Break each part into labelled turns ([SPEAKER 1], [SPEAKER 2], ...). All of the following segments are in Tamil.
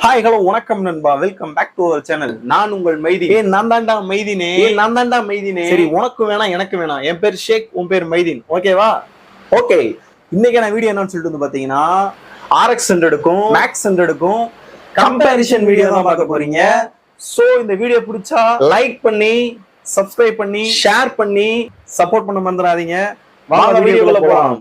[SPEAKER 1] ஹாய் ஹலோ வணக்கம் நண்பா, welcome back to our channel. நான் உங்கள் மைதி. நான் தான்டா மைதினே. சரி, உனக்கு வேணாம் எனக்கு வேணாம். என் பேர் ஷேக், உன் பேர் மைதீன். ஓகேவா? ஓகே, இன்னைக்கு நான் வீடியோ என்னன்னு சொல்லிட்டு வந்து பாத்தீங்கன்னா RX100க்கும் Max100க்கும் கம்பேரிஷன் வீடியோ தான் பார்க்க போறீங்க. சோ இந்த வீடியோ பிடிச்சா லைக் பண்ணி, சப்ஸ்கிரைப் பண்ணி, ஷேர் பண்ணி சப்போர்ட் பண்ண மறந்துடாதீங்க. வாங்க வீடியோக்குள்ள போலாம்.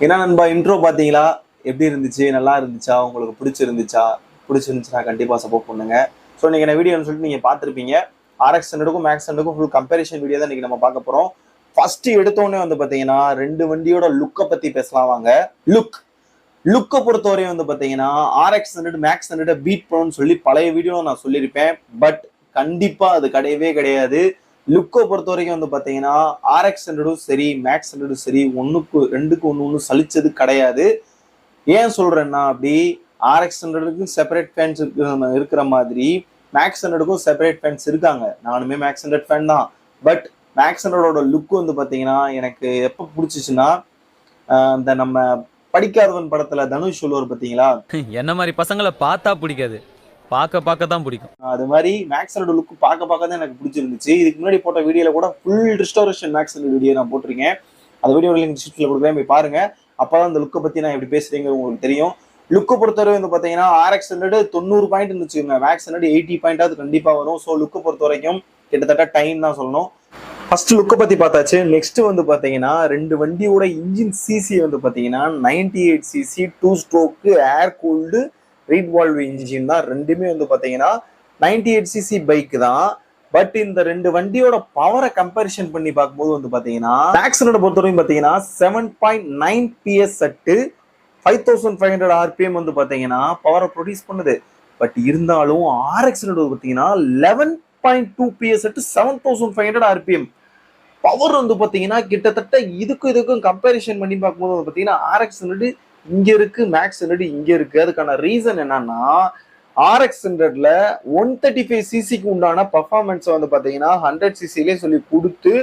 [SPEAKER 1] என்ன நண்பா, இன்ட்ரோ பாத்தீங்களா? எப்படி இருந்துச்சு? நல்லா இருந்துச்சா? உங்களுக்கு பிடிச்சிருந்துச்சுன்னா கண்டிப்பா சப்போர்ட் பண்ணுங்க. ஸோ இன்னைக்கு நான் வீடியோன்னு சொல்லிட்டு நீங்க பார்த்துருப்பீங்க. RX100க்கும் Max100க்கும் ஃபுல் கம்பேரிஷன் வீடியோ தான் இன்னைக்கு நம்ம பார்க்க போறோம். ஃபர்ஸ்ட் எடுத்தோடனே வந்து பாத்தீங்கன்னா ரெண்டு வண்டியோட லுக்கை பத்தி பேசலாம் வாங்க. லுக்கை பொறுத்தவரையும் வந்து பாத்தீங்கன்னா RX100 Max100 பீட் பண்ணணும்னு சொல்லி பழைய வீடியோ நான் சொல்லியிருப்பேன். பட் கண்டிப்பா அது கிடையவே கிடையாது. லுக்கை பொறுத்த வரைக்கும் வந்து பாத்தீங்கன்னா RX100ம் சரி Max100ம் சரி ரெண்டுக்கு ஒண்ணு சலிச்சது கிடையாது. ஏன் சொல்றேன்னா, அப்படி RX100க்கும் செப்பரேட் ஃபேன்ஸ் இருக்கிற மாதிரி Max100க்கும் செப்பரேட் ஃபேன்ஸ் இருக்காங்க. நானுமே Max100 ஃபேன் தான். பட் Max100ஓட லுக் வந்து பாத்தீங்கன்னா எனக்கு எப்ப பிடிச்சிச்சுன்னா, இந்த நம்ம படிக்காதவன் படத்துல தனுஷ் சொல்லுவார் பாத்தீங்களா,
[SPEAKER 2] என்ன மாதிரி பசங்களை பார்த்தா பிடிக்காது, பார்க்க தான் பிடிக்கும்.
[SPEAKER 1] அது மாதிரி Max100 லுக் பார்க்க தான் எனக்கு பிடிச்சிருந்துச்சு. இதுக்கு முன்னாடி போட்ட வீடியோல கூட ஃபுல் ரிஸ்டோரேஷன் Max100 வீடியோ நான் போட்டிருக்கேன். அந்த வீடியோ லிங்க் டிஸ்கிரிப்ஷன்ல கொடுக்குறேன், போய் பாருங்க. அப்பதான் அந்த லுக்கை பத்தி நான் எப்படி பேசுறேங்கிறது உங்களுக்கு தெரியும். லுக்கை பொறுத்தவரை வந்து பாத்தீங்கன்னா RX100 90 பாயிண்ட் இருந்துச்சுங்க, Max100 80 பாயிண்டாவது கண்டிப்பா வரும். ஸோ லுக்கை பொறுத்த வரைக்கும் கிட்டத்தட்ட டைம் தான் சொல்லணும். ஃபர்ஸ்ட் லுக்கை பத்தி பார்த்தாச்சு. நெக்ஸ்ட் வந்து பாத்தீங்கன்னா ரெண்டு வண்டியோட இன்ஜின் சிசி வந்து பாத்தீங்கன்னா 98 சிசி 2 ஸ்ட்ரோக்கு ஏர் கூல்டு ரீட் வால்வ் இன்ஜின் தான். ரெண்டுமே வந்து பாத்தீங்கன்னா 98 சிசி பைக் தான். பட் இந்த ரெண்டு வண்டியோட பவரை கம்பேரிசன் பண்ணி பார்க்கும்போது வந்து பாத்தீங்கன்னா Max100 பொறுத்தவரைக்கும் பாத்தீங்கன்னா 7.9 PS அட்டு 5500 RPM வந்து பாத்தீங்கன்னா பவரை ப்ரொடியூஸ் பண்ணுது. பட் இருந்தாலும் RX100 பாத்தீங்கன்னா 11.2 PS அட்டு 7500 RPM பவர் வந்து பாத்தீங்கன்னா கிட்டத்தட்ட இதுக்கும் கம்பேரிசன் பண்ணி பார்க்கும்போது வந்து பாத்தீங்கன்னா RX100 இங்க இருக்கு, Max100 இங்க இருக்கு. அதுக்கான ரீசன் என்னன்னா, RX100ல 135 சிசிக்கு உண்டான பர்ஃபார்மன்ஸ் வந்து பாத்தீங்கன்னா 100 சிசிலே சொல்லி கொடுத்து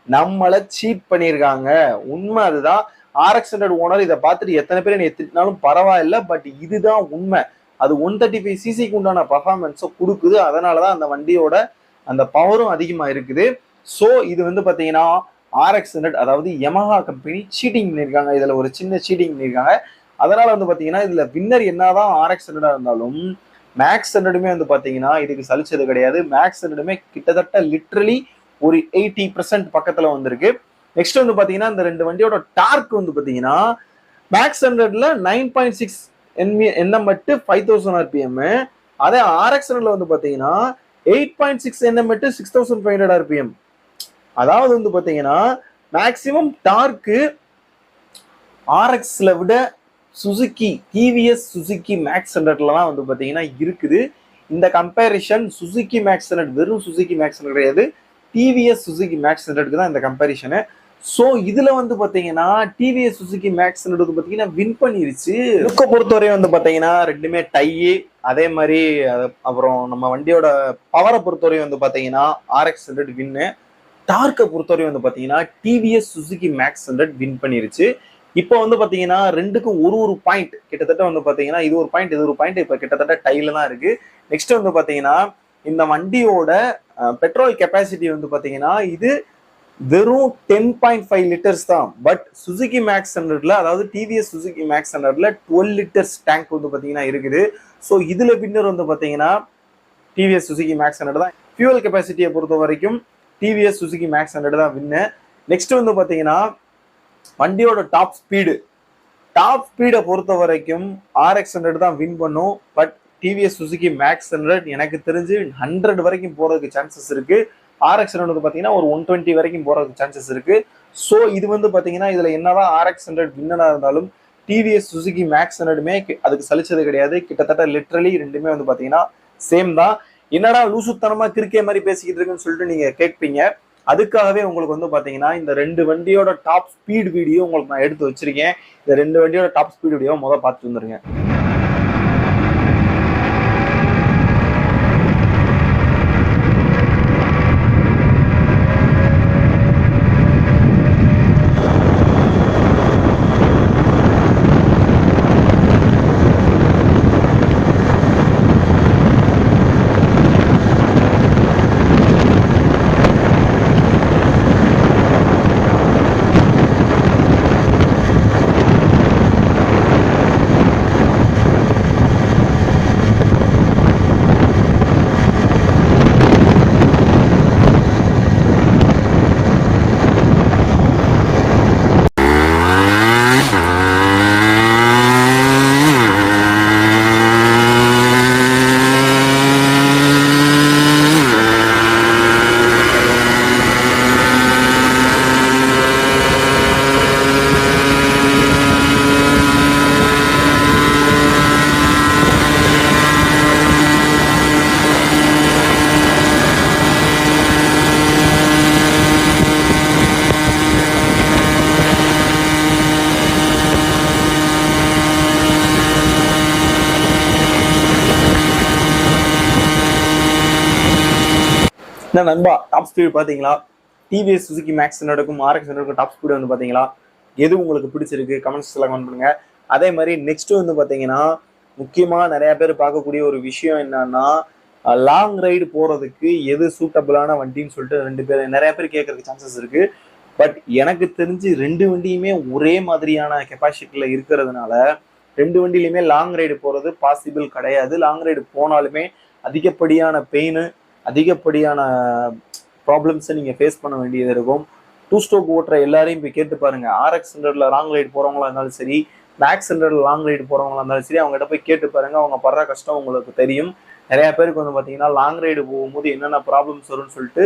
[SPEAKER 1] நம்மளை சீட் பண்ணியிருக்காங்க. உண்மை அதுதான். RX100 ஓனர் இதை பார்த்துட்டு எத்தனை பேர் என்னை திட்டினாலும் பரவாயில்ல, பட் இதுதான் உண்மை. அது 135 சிசிக்கு உண்டான பர்ஃபார்மன்ஸை கொடுக்குது. அதனாலதான் அந்த வண்டியோட அந்த பவரும் அதிகமா இருக்குது. ஸோ இது வந்து பாத்தீங்கன்னா RX100 அதாவது Yamaha கம்பெனி சீட்டிங் பண்ணியிருக்காங்க. இதுல ஒரு சின்ன சீட்டிங் பண்ணியிருக்காங்க. அதனால வந்து பாத்தீங்கன்னா இதுல வின்னர் என்னதான் RX100 இருந்தாலும் Max100மே வந்து பாத்தீங்கன்னா இதுக்கு சலிச்சது கிடையாது. Max100மே கிட்டத்தட்ட லிட்ரலி ஒரு 80% பக்கத்துல வந்திருக்கு. நெக்ஸ்ட் வந்து பாத்தீங்கன்னா இந்த ரெண்டு வண்டியோட டார்க் வந்து பாத்தீங்கன்னா Max100ல 9.6 Nm அட்டு 5000 RPM, அதே RX100ல வந்து பாத்தீங்கன்னா 8.6 Nm அட்டு 6500 RPM. அதாவது வந்து பாத்தீங்கன்னா மேக்சிமம் டார்க்கு RX-ல விட சுசுகி TVS சுசுகி Max100லாம் வந்து பாத்தீங்கன்னா இருக்குது. இந்த கம்பேரிஷன் சுசுகி Max100 வெறும் சுசுகி Max100 கிடையாது, TVS சுசுகி Max100க்கு தான் இந்த கம்பேரிஷனு. ஸோ இதுல வந்து பாத்தீங்கன்னா TVS சுசுகி Max100 பாத்தீங்கன்னா வின் பண்ணிருச்சு. லுக்கை பொறுத்தவரை வந்து பாத்தீங்கன்னா ரெண்டுமே டை. அதே மாதிரி அப்புறம் நம்ம வண்டியோட பவரை பொறுத்தவரை வந்து பாத்தீங்கன்னா RX100 வின்னு. டார்க்கை பொறுத்தவரை வந்து பாத்தீங்கன்னா TVS சுசுகி Max100 வின் பண்ணிருச்சு. இப்போ வந்து பாத்தீங்கன்னா ரெண்டுக்கும் ஒரு பாயிண்ட் கிட்டத்தட்ட வந்து பாத்தீங்கன்னா இது ஒரு பாயிண்ட் இது ஒரு பாயிண்ட் இப்ப கிட்டத்தட்ட டைல தான் இருக்கு. நெக்ஸ்ட் வந்து பாத்தீங்கன்னா இந்த வண்டியோட பெட்ரோல் கெப்பாசிட்டி வந்து பாத்தீங்கன்னா இது வெறும் 10.5 லிட்டர்ஸ் தான். பட் சுசுகி Max100ல அதாவது TVS சுசுகி Max100ல 12 லிட்டர்ஸ் டேங்க் வந்து பாத்தீங்கன்னா இருக்குது. ஸோ இதுல வின்னர் வந்து பாத்தீங்கன்னா TVS சுசுகி Max100 தான். ஃபியூவல் கெப்பாசிட்டியை பொறுத்த வரைக்கும் TVS சுசுகி Max100 தான் வின்னு. நெக்ஸ்ட் வந்து பாத்தீங்கன்னா வண்டியோட டாப் ஸ்பீடை பொறுத்த வரைக்கும் RX100 தான் வின் பண்ணும். பட் TVS சுசுகி Max100 எனக்கு தெரிஞ்சு 100 வரைக்கும் போறதுக்கு சான்சஸ் இருக்கு. RX100 பாத்தீங்கன்னா ஒரு 120 வரைக்கும் போறதுக்கு சான்சஸ் இருக்கு. ஸோ இது வந்து பாத்தீங்கன்னா இதுல என்னதான் RX100 வின்னரா இருந்தாலும் டிவிஎஸ் சுசுகி மேக்ஸ் 100மே அதுக்கு சலிச்சது கிடையாது. கிட்டத்தட்ட லிட்ரலி ரெண்டுமே வந்து பாத்தீங்கன்னா சேம் தான். என்னடா லூசுத்தனமா கிறுக்கே மாதிரி பேசிக்கிட்டு இருக்குன்னு சொல்லிட்டு நீங்க கேட்பீங்க. அதுக்காகவே உங்களுக்கு வந்து பாத்தீங்கன்னா இந்த ரெண்டு வண்டியோட டாப் ஸ்பீட் வீடியோ உங்களுக்கு நான் எடுத்து வச்சிருக்கேன். இந்த ரெண்டு வண்டியோட டாப் ஸ்பீட் வீடியோ பார்த்துட்டு வந்துருங்க. என்ன நண்பா, டாப் ஸ்பீடு பாத்தீங்களா? டிவிஎஸ் சுசுகி மேக்ஸ் 100க்கும் RX100க்கும் டாப் ஸ்பீடு வந்து பாத்தீங்களா? எது உங்களுக்கு பிடிச்சிருக்கு கமெண்ட்ஸ்ல கமெண்ட் பண்ணுங்க. அதே மாதிரி நெக்ஸ்ட் வந்து பாத்தீங்கன்னா முக்கியமா நிறைய பேர் பார்க்கக்கூடிய ஒரு விஷயம் என்னன்னா, லாங் ரைடு போறதுக்கு எது சூட்டபிளான வண்டின்னு சொல்லிட்டு நிறைய பேர் கேட்கறதுக்கு சான்சஸ் இருக்கு. பட் எனக்கு தெரிஞ்சு ரெண்டு வண்டியுமே ஒரே மாதிரியான கெப்பாசிட்டியில இருக்கிறதுனால ரெண்டு வண்டியிலுமே லாங் ரைடு போறது பாசிபிள் கிடையாது. லாங் ரைடு போனாலுமே அதிகப்படியான பெயின், அதிகப்படியான ப்ராப்ளம்ஸை நீங்கள் ஃபேஸ் பண்ண வேண்டியது இருக்கும். 2 ஸ்ட்ரோக் ஓட்டுற எல்லாரையும் போய் கேட்டு பாருங்க. RX100ல லாங் ரைடு போகிறவங்களா இருந்தாலும் சரி, மேக்ஸ் 100ல லாங் ரைடு போகிறவங்களா இருந்தாலும் சரி, அவங்ககிட்ட போய் கேட்டு பாருங்க. அவங்க படுற கஷ்டம் உங்களுக்கு தெரியும். நிறைய பேருக்கு வந்து பார்த்தீங்கன்னா லாங் ரைடு போகும்போது என்னென்ன ப்ராப்ளம்ஸ் வரும்னு சொல்லிட்டு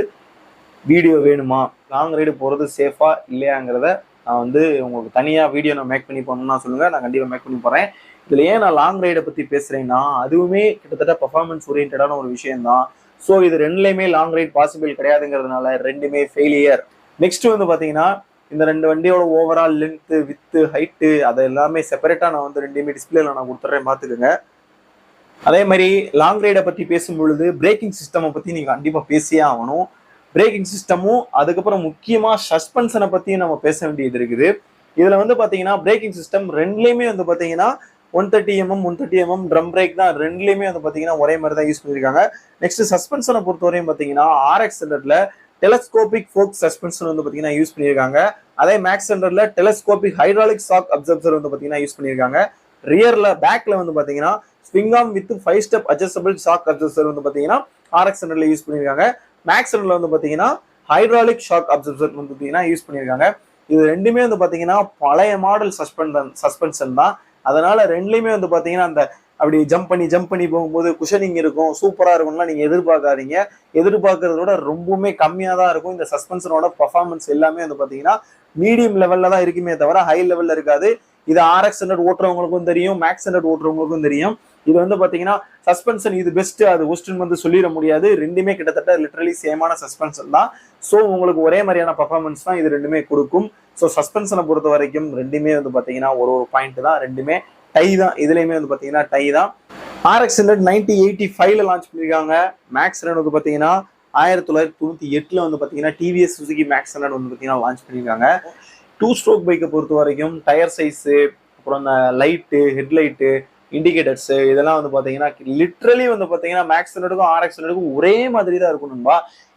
[SPEAKER 1] வீடியோ வேணுமா, லாங் ரைடு போகிறது சேஃபா இல்லையாங்கிறத நான் வந்து உங்களுக்கு தனியாக வீடியோ நான் மேக் பண்ணி போகணும்னா சொல்லுங்கள், நான் கண்டிப்பாக மேக் பண்ணி போகிறேன். இதில் ஏன் நான் லாங் ரைடை பற்றி பேசுகிறேன்னா, அதுவுமே கிட்டத்தட்ட பர்ஃபார்மன்ஸ் ஓரியன்டான ஒரு விஷயம் தான். ஸோ இது ரெண்டுலையுமே லாங் ரைட் பாசிபிள் கிடையாதுங்கிறதுனால ரெண்டுமே ஃபெயிலியர். நெக்ஸ்ட் வந்து பார்த்தீங்கன்னா இந்த ரெண்டு வண்டியோட ஓவரால் லென்த்து, வித்து, ஹைட்டு அதை எல்லாமே செப்பரேட்டாக நான் வந்து ரெண்டுமே டிஸ்பிளேல நான் கொடுத்துட்றேன், பார்த்துக்கோங்க. அதே மாதிரி லாங் ரைடை பற்றி பேசும் பொழுது பிரேக்கிங் சிஸ்டமை பற்றி நீங்கள் கண்டிப்பாக பேசியே ஆகணும். பிரேக்கிங் சிஸ்டமும் அதுக்கப்புறம் முக்கியமாக சஸ்பென்ஷனை பற்றியும் நம்ம பேச வேண்டியது இருக்குது. இதில் வந்து பார்த்தீங்கன்னா பிரேக்கிங் சிஸ்டம் ரெண்டுலேயுமே வந்து பார்த்தீங்கன்னா 130mm 130mm ட்ரம் பிரேக் தான் ரெண்டுலேயுமே வந்து பார்த்தீங்கன்னா ஒரே மாதிரி தான் யூஸ் பண்ணியிருக்காங்க. நெக்ஸ்ட் சஸ்பென்ஷனை பொறுத்தவரையும் பார்த்தீங்கன்னா RX100ல டெலஸ்கோபிக் ஃபோக் சஸ்பென்ஷன் வந்து பார்த்தீங்கன்னா யூஸ் பண்ணியிருக்காங்க. அதே மேக்ஸ் 100ல டெலஸ்கோபிக் ஹைட்ராலிக் ஷாக் அப்சர்வர் வந்து பார்த்தீங்கன்னா யூஸ் பண்ணியிருக்காங்க. ரியர்ல பேக்ல வந்து பார்த்தீங்கன்னா swing arm with 5 step adjustable shock absorber வந்து பார்த்தீங்கன்னா RX100ல யூஸ் பண்ணியிருக்காங்க. மேக்ஸ் 100ல வந்து பார்த்தீங்கன்னா ஹைட்ராலிக் ஷாக் அப்சர்வர் வந்து பார்த்தீங்கன்னா யூஸ் பண்ணியிருக்காங்க. இது ரெண்டுமே வந்து பார்த்தீங்கன்னா பழைய மாடல் சஸ்பென்ஷன் தான். அதனால ரெண்டுலையுமே வந்து பார்த்தீங்கன்னா அந்த அப்படி ஜம்ப் பண்ணி போகும்போது குஷனிங் இருக்கும், சூப்பராக இருக்கும்லாம் நீங்கள் எதிர்பார்க்காதீங்க. எதிர்பார்க்கறதோட ரொம்பவுமே கம்மியாக தான் இருக்கும். இந்த சஸ்பென்ஷனோட பர்ஃபார்மன்ஸ் எல்லாமே வந்து பார்த்தீங்கன்னா மீடியம் லெவலில் தான் இருக்குமே தவிர ஹை லெவலில் இருக்காது. இது RX100 ஓட்டுறவங்களுக்கும் தெரியும், மேக்ஸ் 100 ஓட்டுறவங்களுக்கும் தெரியும். இது வந்து பார்த்தீங்கன்னா சஸ்பென்ஷன் இது பெஸ்ட் அது ஒஸ்ட்னு வந்து சொல்லிட முடியாது. ரெண்டுமே கிட்டத்தட்ட லிட்டரலி சேமான சஸ்பென்ஷன் தான். ஸோ உங்களுக்கு ஒரே மாதிரியான பர்ஃபார்மன்ஸ் தான் இது ரெண்டுமே கொடுக்கும். ஸோ சஸ்பென்ஷனை பொறுத்த வரைக்கும் ரெண்டுமே வந்து பார்த்தீங்கன்னா ஒரு பாயிண்ட் தான், ரெண்டுமே டை தான். இதுலையுமே வந்து பார்த்தீங்கன்னா டை தான். RX100 1985ல லான்ச் பண்ணியிருக்காங்க. மேக்ஸ் 100 வந்து பார்த்தீங்கன்னா 1998ல வந்து பார்த்தீங்கன்னா TVS சுசுகி மேக்ஸ் 100 வந்து பார்த்தீங்கன்னா லான்ச் பண்ணியிருக்காங்க. 2 ஸ்ட்ரோக் பைக்கை பொறுத்த வரைக்கும் டயர் சைஸு, அப்புறம் அந்த லைட்டு, ஹெட்லைட்டு, இண்டிகேட்டர்ஸ் இதெல்லாம் வந்து பார்த்தீங்கன்னா லிட்ரலி வந்து பார்த்தீங்கன்னா மேக்ஸ் 100க்கும் RX100க்கும் ஒரே மாதிரி தான் இருக்கணும்பா.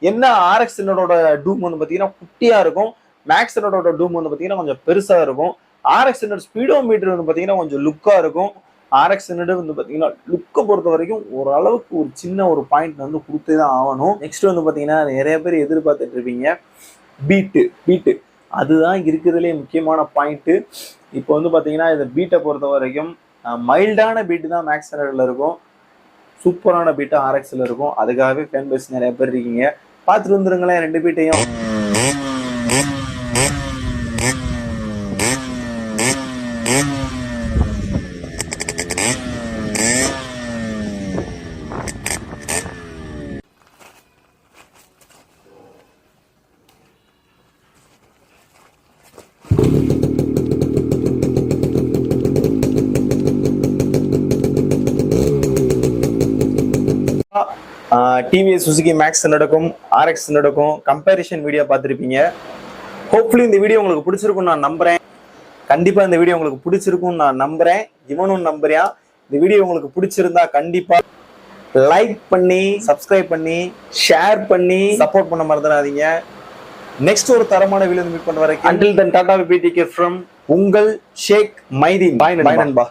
[SPEAKER 1] என்ன RX100ஓட டூம் வந்து பார்த்தீங்கன்னா குட்டியாக இருக்கும், மேக்ஸ் 100ஓட டூம் வந்து பார்த்தீங்கன்னா கொஞ்சம் பெருசாக இருக்கும். RX100 ஸ்பீடோ மீட்டர் வந்து பார்த்தீங்கன்னா கொஞ்சம் லுக்காக இருக்கும். RX100 வந்து பார்த்தீங்கன்னா லுக்கை பொறுத்த வரைக்கும் ஓரளவுக்கு ஒரு சின்ன ஒரு பாயிண்ட் வந்து கொடுத்தே தான் ஆகணும். நெக்ஸ்ட் வந்து பார்த்தீங்கன்னா நிறைய பேர் எதிர்பார்த்துட்டு இருப்பீங்க பீட்டு அதுதான் இருக்கிறதுலே முக்கியமான பாயிண்ட்டு. இப்போ வந்து பார்த்தீங்கன்னா இந்த பீட்டை பொறுத்த வரைக்கும் மைல்டான பீட்டு தான் மேக்ஸ் 100ல இருக்கும், சூப்பரான பீட்டு RXல இருக்கும். அதுக்காகவே ஃபேன் பேஸ் நிறைய பேர் இருக்கீங்க, பார்த்துட்டு வந்துருங்களேன் ரெண்டு பீட்டையும். டிவிஎஸ் சுசுகி மேக்ஸ் நடக்கும், RX நடக்கும், கம்பேரிஷன் வீடியோ பார்த்துருப்பீங்க. ஹோப்ஃபுல்லி இந்த வீடியோ உங்களுக்கு பிடிச்சிருக்கும்னு நான் நம்புறேன். கண்டிப்பா இந்த வீடியோ உங்களுக்கு பிடிச்சிருக்கும்னு நான் நம்புறேன். இவனும் நம்புறியா? இந்த வீடியோ உங்களுக்கு பிடிச்சிருந்தா கண்டிப்பா லைக் பண்ணி, சப்ஸ்கிரைப் பண்ணி, ஷேர் பண்ணி சப்போர்ட் பண்ண மறந்துடாதீங்க. நெக்ஸ்ட் ஒரு தரமான வீடியோ மீட் பண்ண வரைக்கும் until then டாடா பிடிகே from உங்கள் ஷேக் மைதீன். பாய் நண்பா.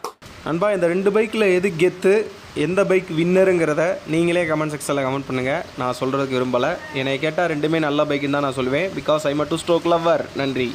[SPEAKER 3] நண்பா, இந்த 2 பைக்கில் எது கெத்து, எந்த பைக் வின்னருங்கிறத நீங்களே கமெண்ட் செக்ஷனில் கமெண்ட் பண்ணுங்கள். நான் சொல்கிறதுக்கு விரும்பலை. என்னை கேட்டால் ரெண்டுமே நல்ல பைக்குன்னு தான் நான் சொல்லுவேன். Because I'm a 2 stroke lover. நன்றி.